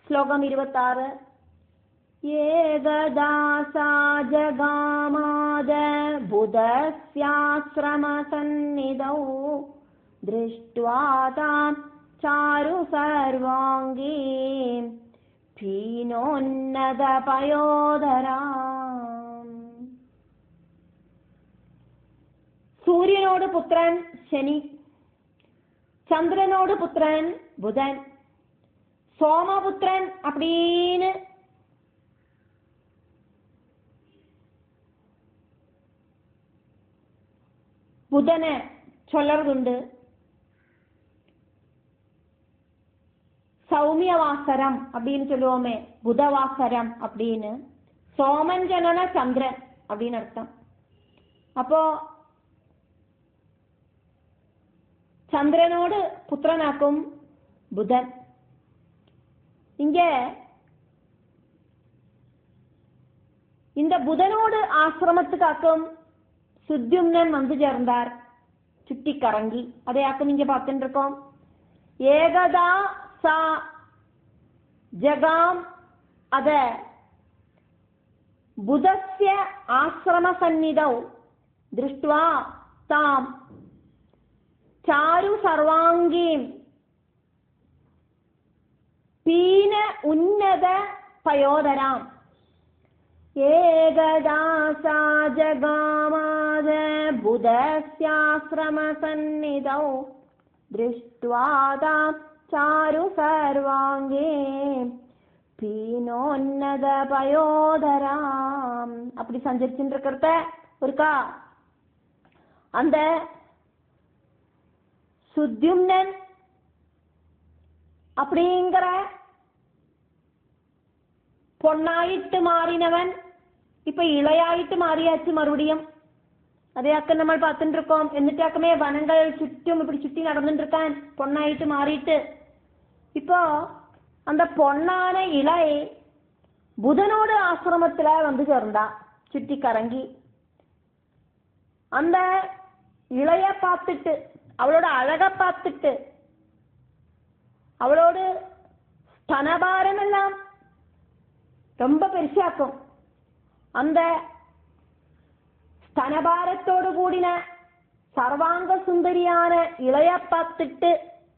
ശ്ലോകം 26. ഏകദാസാ ജഗാമാദ ബുധസ്യാശ്രമസന്നിധൗ ദൃഷ്ട്വാ താം ചാരു സർവാംഗീം ഭീനോന്നതപയോധരാം. സൂര്യനോട് പുത്രൻ ശനി, ചന്ദ്രനോട് പുത്രൻ புதன், சோமபுத்திரன் அப்படின்னு புதனை சொல்லறதுண்டு. சௌமியவாசரம் அப்படின்னு சொல்லுவோமே, புதவாசரம் அப்படின்னு. சோமன் ஜனன சந்திரன் அப்படின்னு அர்த்தம். அப்போ சந்திரனோடு புத்திரனாக்கும் புதன். இங்க இந்த புதனோடு ஆசிரமத்துக்காக்கும் சுத்யும்னன் வந்து சேர்ந்தார், சுட்டி கரங்கி. அதையாக்கும் இங்க பார்த்துட்டு இருக்கோம். ஏகதா சா ஜகாம் அத புதஸ்ய ஆசிரம சந்நிதௌ திருஷ்டுவா தாம் சாரு சர்வாங்கீம் பீன உன்னத பயோதராம். ஏகதாசா ஜகாமாத புதஸ்யாஸ்ரம சந்நிதௌ திருஷ்ட்வா தாம் சாரு சர்வாங்கே பீனோன்னத பயோதராம். அப்படி சஞ்சரிச்சுட்டு இருக்கிறத ஒருக்கா அந்த சுத்யும்னன் அப்படிங்கிற பொன்னாயிட்டு மாறினவன் இப்ப இளையாயிட்டு மாறியாச்சு மறுபடியும். அதையாக்க நம்ம பார்த்துட்டு இருக்கோம். എന്നിട്ടാക്കமே வனங்கள் சுற்றும் இப்படி சுற்றி நடந்துட்டு இருக்கான், பொன்னாயிட்டு மாறிட்டு. இப்போ அந்த பொன்னான இலை புதனோடு ஆசிரமத்துல வந்து சேர்ந்தா, சுற்றி கரங்கி. அந்த இளைய பார்த்துட்டு, அவளோட அழக பார்த்துட்டு, அவளோடு ஸ்தனபாரம் எல்லாம் ரொம்ப பெருசாக்கும். அந்த ஸ்தனபாரத்தோடு கூடின சர்வாங்க சுந்தரியான இளைய பார்த்துட்டு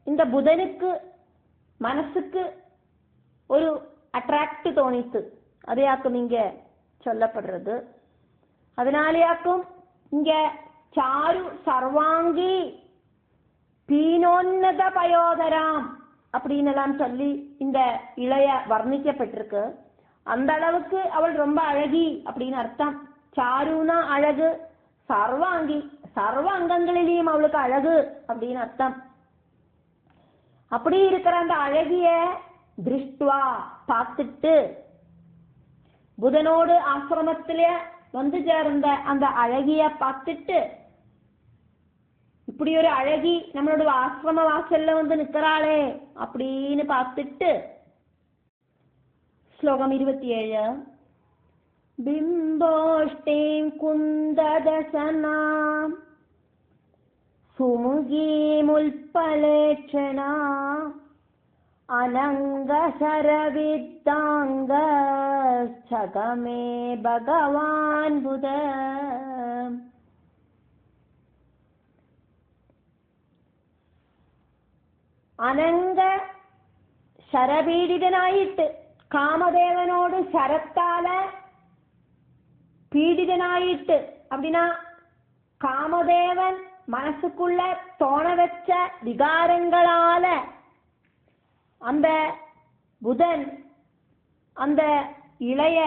இந்த புதனுக்கு மனசுக்கு ஒரு அட்ராக்ட் தோணித்து. அதையாக்கும் இங்க சொல்லப்படுறது. அதனாலேயாக்கும் இங்க சாரு சர்வாங்கி பீனோன்னத பயோதராம் அப்படின்னு எல்லாம் சொல்லி இந்த இளைய வர்ணிக்கப்பட்டிருக்கு. அந்த அளவுக்கு அவள் ரொம்ப அழகி அப்படின்னு அர்த்தம். சாருனா அழகு, சர்வாங்கி சர்வ அங்கங்களிலேயும் அவளுக்கு அழகு அப்படின்னு அர்த்தம். அப்படி இருக்கிற அந்த அழகிய திருஷ்டுவா பார்த்துட்டு, புதனோடு ஆசிரமத்தில வந்து சேர்ந்த அந்த அழகிய பார்த்துட்டு, இப்படி ஒரு அழகி நம்மளோட ஆசிரம வாசல்ல வந்து நிக்கிறாளே அப்படின்னு பார்த்துட்டு, ஸ்லோகம் 27. பிம்போஷ்டீம் குந்ததசனாம் சுமுகீமுல்பலேட்சணா அனங்கசரவித்தாங்க சகமே பகவான் புத. അനങ്ക ശരപീഡിതനായിട്ട്, കാമദേവനോട് ശരത്താല பீடிதனாயிட்டு, அப்படின்னா காமதேவன் மனசுக்குள்ள தோண வச்ச விகாரங்களால அந்த புதன் அந்த இளைய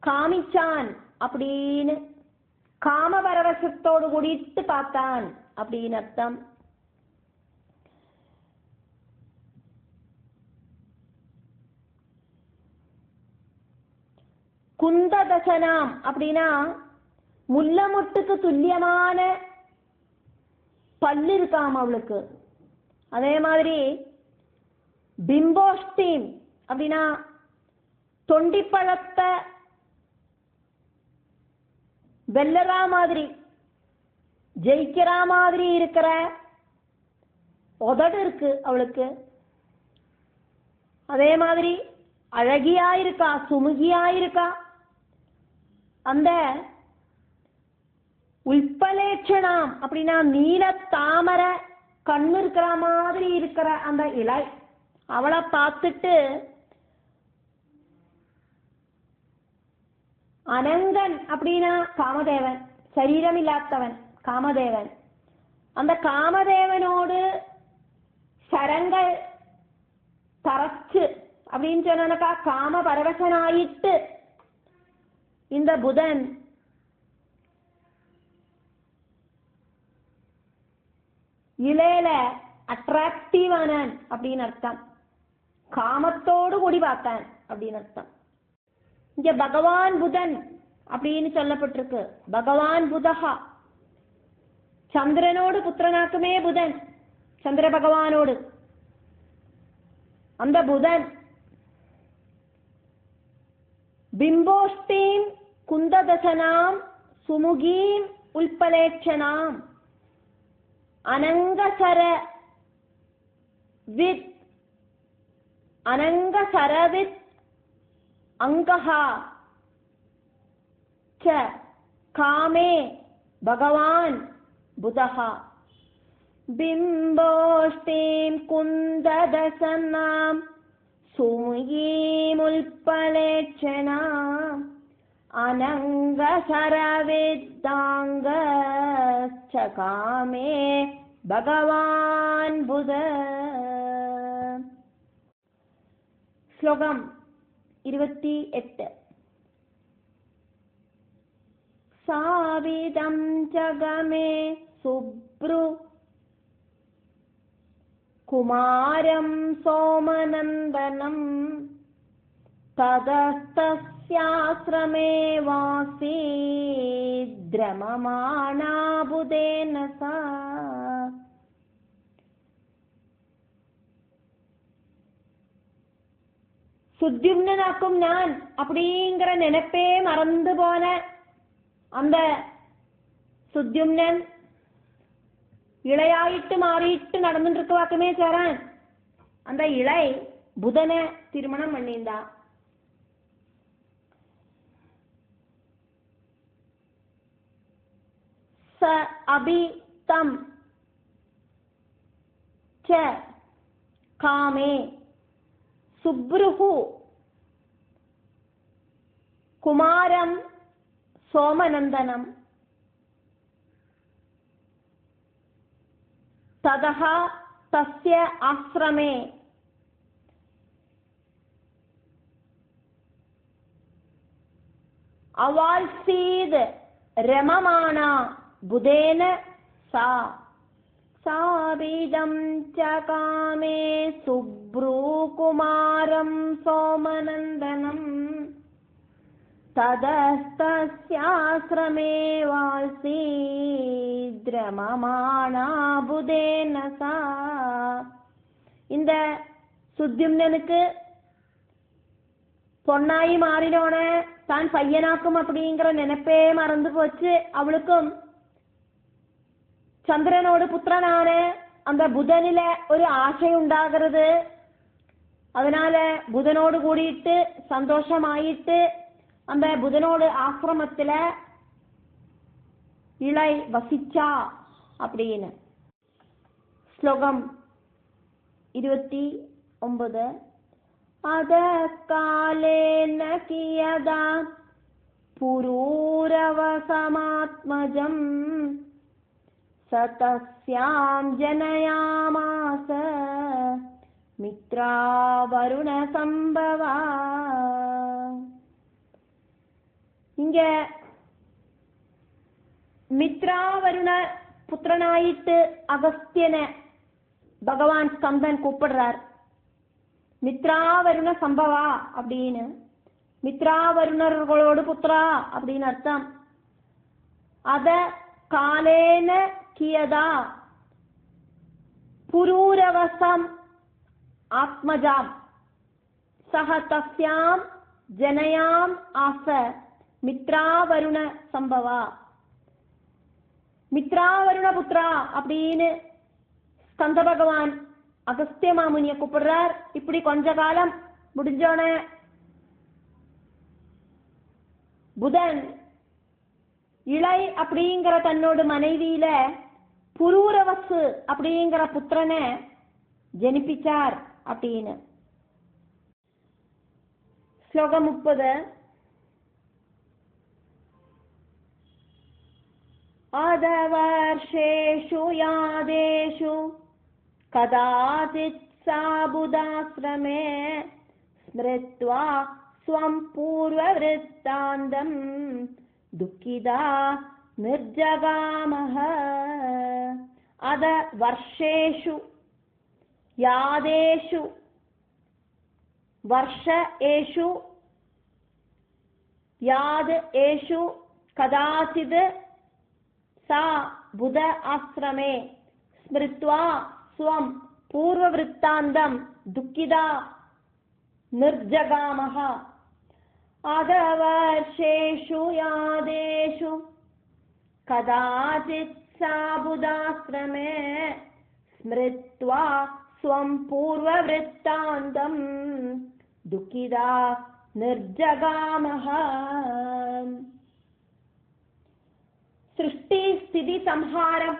காமிச்சான் அப்படின்னு, காமபரவசத்தோடு கூடிட்டு பார்த்தான் அப்படின்னு அர்த்தம். குந்ததசனாம் அப்படின்னா முல்லமுட்டுக்கு துல்லியமான பல்லு இருக்காம் அவளுக்கு. அதே மாதிரி பிம்போஷ்டீம் அப்படின்னா தொண்டிப்பழத்தை வெல்லரா மாதிரி ஜெயிக்கிறா மாதிரி இருக்கிற உதடு இருக்கு அவளுக்கு. அதே மாதிரி அழகியா இருக்கா, சுமுகியா இருக்கா. அந்த உல்பலேட்சணம் அப்படின்னா நீல தாமரை கண்ணு இருக்கிற மாதிரி இருக்கிற அந்த இலை, அவளை பார்த்துட்டு அனங்கன் அப்படின்னா காமதேவன், சரீரம் இல்லாதவன் காமதேவன். அந்த காமதேவனோடு சரங்கள் தரச்சு அப்படின்னு சொன்னாக்கா காம பரவசனாயிட்டு இந்த புதன் இலையில அட்ராக்டிவானான் அப்படின்னு அர்த்தம். காமத்தோடு கூடி பார்த்தான் அப்படின்னு அர்த்தம். இங்க பகவான் புதன் அப்படின்னு சொல்லப்பட்டிருக்கு. பகவான் புதஹா, சந்திரனோடு புத்திரனாக்குமே புதன், சந்திர பகவானோடு. அந்த புதன் பிம்போஷ்டீம் குந்ததசனாம் சுமுகீம் உல்பலேட்சணாம் அனங்கசர வித் அனங்கசரவித் அங்கஹா ச காமே பகவான் புதஹா. பிம்போஷ்டீம் குந்ததசனாம் சுமுகீம் உல்பலேட்சணாம் அனங்கசரவித்தாங்கச்ச காமே பகவான் புத. ஸ்லோகம் 28. சாவிதம் ஜகமே சுப்ரு குமாரம் சோமநந்தனம் ததஸ்தஸ்யாஸ்ரமே வாசீத்ரமமாணா புதேன சா. சுத்யும்னனாக்கும் நான் அப்படிங்கிற நினைப்பே மறந்து போன அந்த சுத்யும்னன் இளையாயிட்டு மாறிட்டு நடந்துட்டு இருக்க வாக்குமே சேரான். அந்த இளை புதனை திருமணம் பண்ணியிருந்தான். ச அபி தம் ச காமே சுப்ருஹு குமாரம் சோமநந்தனம் ததஹ தஸ்ய ஆஸ்ரமே அவால்சீத் ரமமானா புதேன சா. சாபிதம் சகாமே சுப்ரு குமாரம் சோமநந்தனம் ததஸ்தஸ்யாஸ்ரமே வால்சீத்ரமமாணா புதேன சா. இந்த சுத்யும்னனுக்கு பொன்னாயி மாறினோன தான் பையனாக்கும் அப்படிங்கிற நினைப்பே மறந்து போச்சு. அவளுக்கும் சந்திரனோடு புத்திரனான அந்த புதனில ஒரு ஆசை உண்டாகிறது. அதனால புதனோடு கூடிட்டு சந்தோஷமாயிட்டு அந்த புதனோடு ஆசிரமத்துல இளை வசிச்சா அப்படின்னு. ஸ்லோகம் 29. அத காலேன கியதா புரூரவசமாத்மஜம் சதஸ்யாம் ஜனயாமாச மித்ரா வருண சம்பவா. இங்க மித்ரா வருண புத்திரனாயிட்டு அகஸ்தியனை பகவான் ஸ்கந்தன் கூப்பிடுறார். மித்ரா வருண சம்பவா அப்படின்னு. மித்ரா வருணர்களோடு புத்திரா அப்படின்னு அர்த்தம். அத காலேன கியதா புரூரவசம் ஆத்மஜாம் சஹ தஸ்யாம் ஜனயாம் ஆச மித்ரா வருண சம்பவா. மித்ரா வருண புத்திரா அப்படின்னு ஸ்கந்த பகவான் அகஸ்திய மாமுனிய கூப்பிடுறார். இப்படி கொஞ்ச காலம் முடிஞ்சோன புதன் இளை அப்படிங்கிற தன்னோட மனைவியில புரூரவசு அப்படிங்கிற புத்திரனை ஜனிப்பிச்சார் அப்படின்னு. ஸ்லோகம் 30. आदवर्षेषु यादेषु कदाचित् सा बुधाश्रमे स्मृत्वा स्वं पूर्ववृत्तान्तं दुःखिता निर्जगामः. अदवर्षेषु यादेषु वर्ष एषु याद एषु कदाचित् सा बुध आश्रमे स्मृत्वा स्वं पूर्ववृत्तान्तं दुःखिता निर्जगामः. अदवर्षेषु यादेषु कदाचित् सा बुधाश्रमे स्मृत्वा स्वं पूर्ववृत्तान्तं दुःखिता निर्जगामः. സൃഷ്ടി സ്ഥിതി സംഹാരം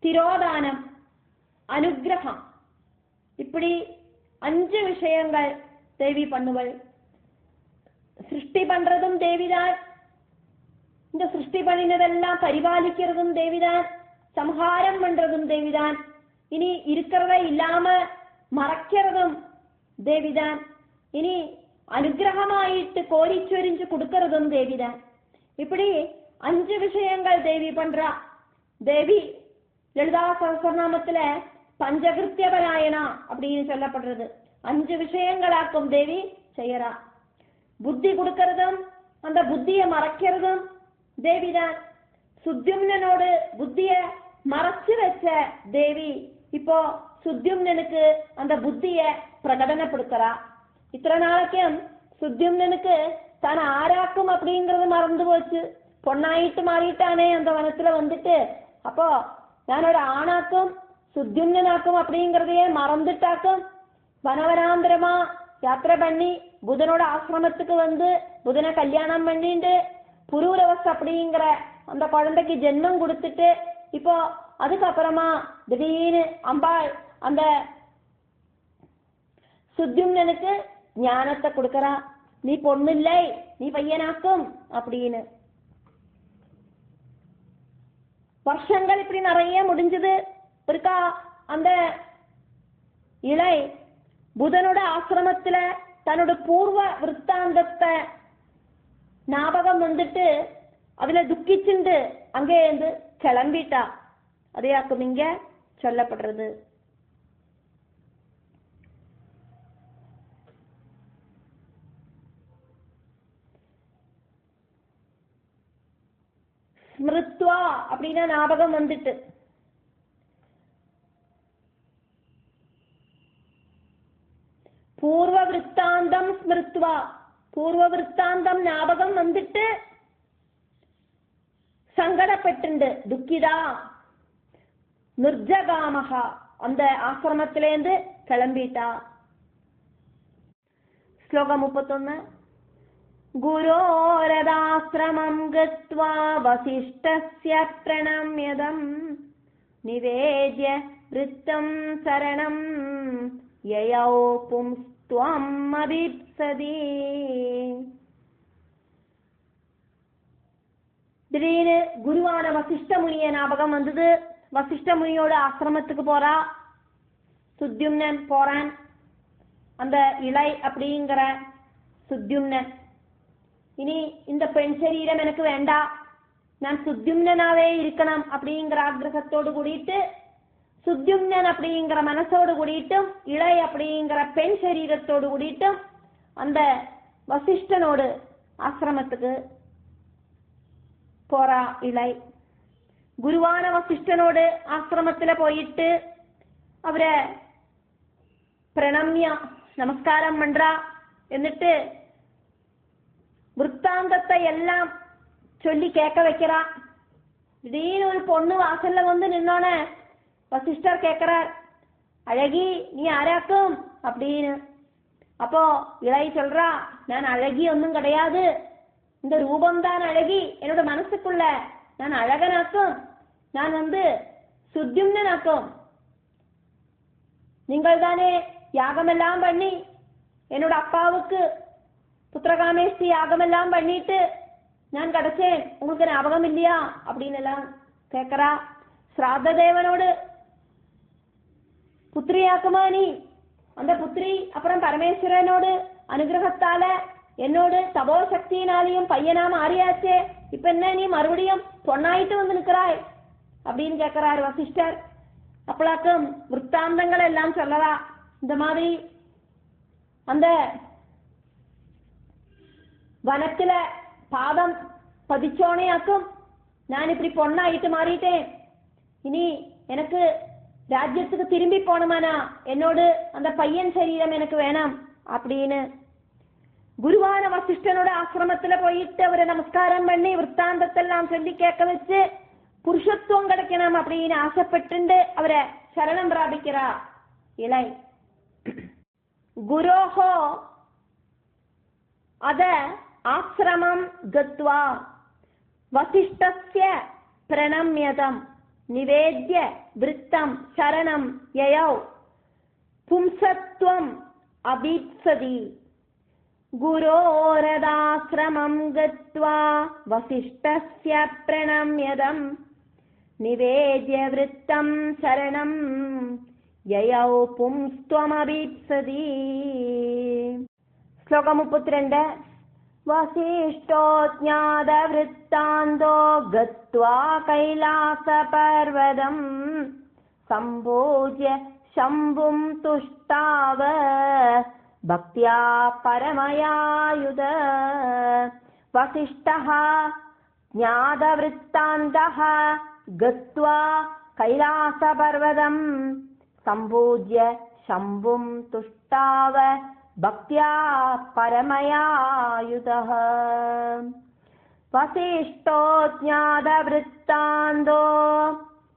திரோதானம் அனுகிரகம் இப்படி 5 விஷயங்கள் தேவி பண்ணுவள். சிருஷ்டி பண்றதும் தேவிதான், இந்த சிருஷ்டி பண்ணினதெல்லாம் பரிபாலிக்கிறதும் தேவிதான், சம்ஹாரம் பண்றதும் தேவிதான், இனி இருக்கிறத இல்லாம மறைக்கிறதும் தேவிதான், இனி அனுகிரகமாயிட்டு கோரிச்சொரிஞ்சு கொடுக்கறதும் தேவிதான். இப்படி 5 விஷயங்கள் தேவி பண்றா. தேவி லலிதா சகஸ்ரநாமத்துல பஞ்சகிருத்தியபராயணா அப்படின்னு சொல்லப்படுறது. 5 விஷயங்களாக்கும் தேவி செய்யறா. புத்தி கொடுக்கறதும் அந்த புத்திய மறைக்கிறதும் தேவிதான். சுத்யும்னனோடு புத்திய மறைச்சு வச்ச தேவி இப்போ சுத்யும்னனுக்கு அந்த புத்திய பிரகடனப்படுத்துறா. இத்தனை நாளைக்கும் சுத்யும்னனுக்கு தான் ஆராக்கும் அப்படிங்கறது மறந்து போச்சு. பொண்ணாயிட்டு மாறிட்டானே அந்த வனத்துல வந்துட்டு, அப்போ ഞാനൊരു ஆணாக்கும் சுத்யும்னனாக்கும் அப்படிங்கறதையே மறந்துட்டாக்கும் வனவனாந்திரமா யாத்திரை பண்ணி புதனோட ஆசிரமத்துக்கு வந்து புதனை கல்யாணம் பண்ணிட்டு புரூரவஸ் அப்படிங்கிற அந்த குழந்தைக்கு ஜென்மம் கொடுத்துட்டு இப்போ அதுக்கப்புறமா திடீர்னு அம்பாள் அந்த சுத்யும்னனுக்கு ஞானத்தை கொடுக்கறா. நீ பொண்ணு இல்லை, நீ பையனாக்கும் அப்படின்னு. வருஷங்கள் இப்படி நிறைய முடிஞ்சது. இருக்கா அந்த இளை புதனோட ஆசிரமத்துல தன்னோட பூர்வ விற்த்தாந்தத்தை ஞாபகம் வந்துட்டு அதுல துக்கிச்சுண்டு அங்கே இருந்து கிளம்பிட்டா. அதையாக்கும் இங்க சொல்லப்படுறது. ஸ்மிருத்வா அப்படின்னா ஞாபகம் வந்துட்டு. பூர்வ விற்த்தாந்தம் ஸ்மிருத்வா, பூர்வ விற்த்தாந்தம் ஞாபகம் வந்துட்டு சங்கடப்பட்டு துக்கிதா நிர்ஜகாமகா அந்த ஆசிரமத்திலேருந்து கிளம்பிட்டா. ஸ்லோகம் 31. குரோரதாஸ்ரமம் கத்வா வசிஷ்டஸ்ய பிரணம்யதம் நிவேத்ய விருத்தம் சரணம் யயௌ பும்ஸ்த்வம் அபிப்சதி. திடீர்னு குருவான வசிஷ்ட முனிய ஞாபகம் வந்தது. வசிஷ்ட முனியோட ஆசிரமத்துக்கு போறா. சுத்யும்னன் போறான். அந்த இளை அப்படிங்கிற சுத்யும்னன், இனி இந்த பெண் சரீரம் எனக்கு வேண்டாம், நான் சுத்யும்னனாவே இருக்கணும் அப்படிங்கிற ஆக்ரகத்தோடு கூடிட்டு சுத்யும்னன் அப்படிங்கிற மனசோடு கூடிட்டும் இளை அப்படிங்கிற பெண் சரீரத்தோடு கூடிட்டும் அந்த வசிஷ்டனோடு ஆசிரமத்துக்கு போறா இளை. குருவான வசிஷ்டனோடு ஆசிரமத்துல போயிட்டு அவரை பிரணம்யா நமஸ்காரம் பண்றா. എന്നിട്ട് വൃത്താന്തത്തെ എല്ലാം ചൊല്ലി കേക്ക வைக்கிறா. திடீர்னு ஒரு பொண்ணு வாசல்ல வந்து நின்னோனே வசிஷ்டர் கேட்கிறார், அழகி நீ ஆராக்கும் அப்படின்னு. அப்போ இளை சொல்றா, நான் அழகி ஒன்றும் கிடையாது, இந்த ரூபம்தான் அழகி, என்னோட மனசுக்குள்ள நான் அழகனாக்கும், நான் சுத்யும்னாக்கும். நீங்கள் தானே யாகமெல்லாம் பண்ணி என்னோட அப்பாவுக்கு புத்திரகாமேஷ்டி யாகமெல்லாம் பண்ணிட்டு நான் கிடைச்சேன், உங்களுக்கு ஞாபகம் இல்லையா அப்படின்னு எல்லாம் கேட்கறா. ஸ்ராத்த தேவனோடு புத்திரியாக்குமா நீ? அந்த புத்திரி அப்புறம் பரமேஸ்வரனோடு அனுகிரகத்தால என்னோடு தபோ சக்தியினாலையும் பையனா மாறியாச்சே, இப்ப என்ன நீ மறுபடியும் பொண்ணாயிட்டு வந்து நிற்கிறாய் அப்படின்னு கேட்கிறார் வசிஷ்டர். அப்பளாக்கும் விற்த்தாந்தங்கள் எல்லாம் சொல்லறா. இந்த மாதிரி அந்த வனத்துல பாதம் பதிச்சோனையாக்கும், நான் இப்படி பொண்ணாயிட்டு மாறிட்டேன், இனி எனக்கு ராஜ்யத்துக்கு திரும்பி போனமானா என்னோடு அந்த பையன் சரீரம் எனக்கு வேணாம் அப்படின்னு குருவான வசிஷ்டனோட ஆசிரமத்துல போயிட்டு அவரை நமஸ்காரம் பண்ணி விற்த்தாந்தத்தெல்லாம் சொல்லி கேட்க வச்சு புருஷத்துவம் கிடைக்கணும் அப்படின்னு ஆசைப்பட்டு அவரை சரணம் பிராபிக்கிறா இளை. குரோஹோ அத ஆசிரமம் கத்வா வசிஷ்டஸ்ய பிரணம்யதம் நிவேத்ய விருத்தம் சரணம் யயௌ பும்சத்வம் அபீப்சதி. குரோரதாஸ்ரமம் கத்வா வசிஷ்டஸ்ய பிரணம்யதம் நிவேத்ய விருத்தம் சரணம் யயௌ பும்ஸ்த்வமபீப்சதி. ஸ்லோகம் 32. வசிஷ்டோ ஞாத விருத்தாந்தோ கத்வா கைலாச பர்வதம் சம்போஜ்ய சம்பும் துஷ்டாவ பக்தியா பரமயாயுத. வசிஷ்டः ஞாத விருத்தாந்தः கத்வா கைலாச பர்வதம் சம்போஜ்ய சம்பும் துஷ்டாவ பக்தியா பரமயாயுதः. வசிஷ்டோ ஞாத விருத்தாந்தோ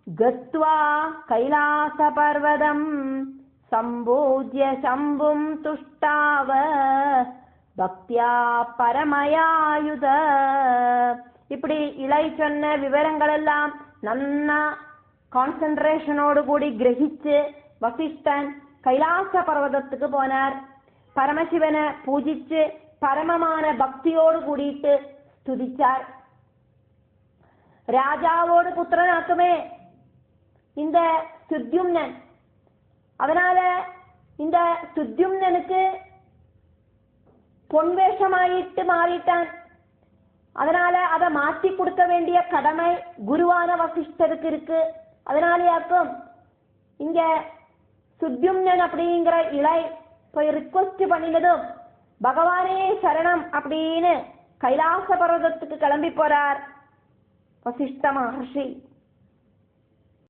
கத்வா கைலாச பர்வதம் சம்போஜ்ய சம்பும் துஷ்டாவ பக்தியா பரமயாயுத. இப்படி இளை சொன்ன விவரங்கள் எல்லாம் நன்னா கான்சென்ட்ரேஷனோடு கூடி கிரகிச்சு வசிஷ்டன் கைலாச பர்வதத்துக்கு போனார். பரமசிவனை பூஜிச்சு பரமமான பக்தியோடு கூடிட்டு ஸ்துதிச்சார். ராஜாவோடு புத்திரனாக்குமே இந்த சுத்யும்னன். அதனால இந்த சுத்யும்னனுக்கு பொன்வேஷமாயிட்டு மாறிட்டான். அதனால அதை மாற்றி கொடுக்க வேண்டிய கடமை குருவான வசிஷ்டருக்கு இருக்கு. அதனாலயாக்கும் இங்க சுத்யும்னன் அப்படிங்கிற இளை போய் ரிக்வெஸ்ட் பண்ணினதும் பகவானே சரணம் அப்படின்னு கைலாச பர்வதத்துக்கு கிளம்பி போறார் வசிஷ்ட மகர்ஷி.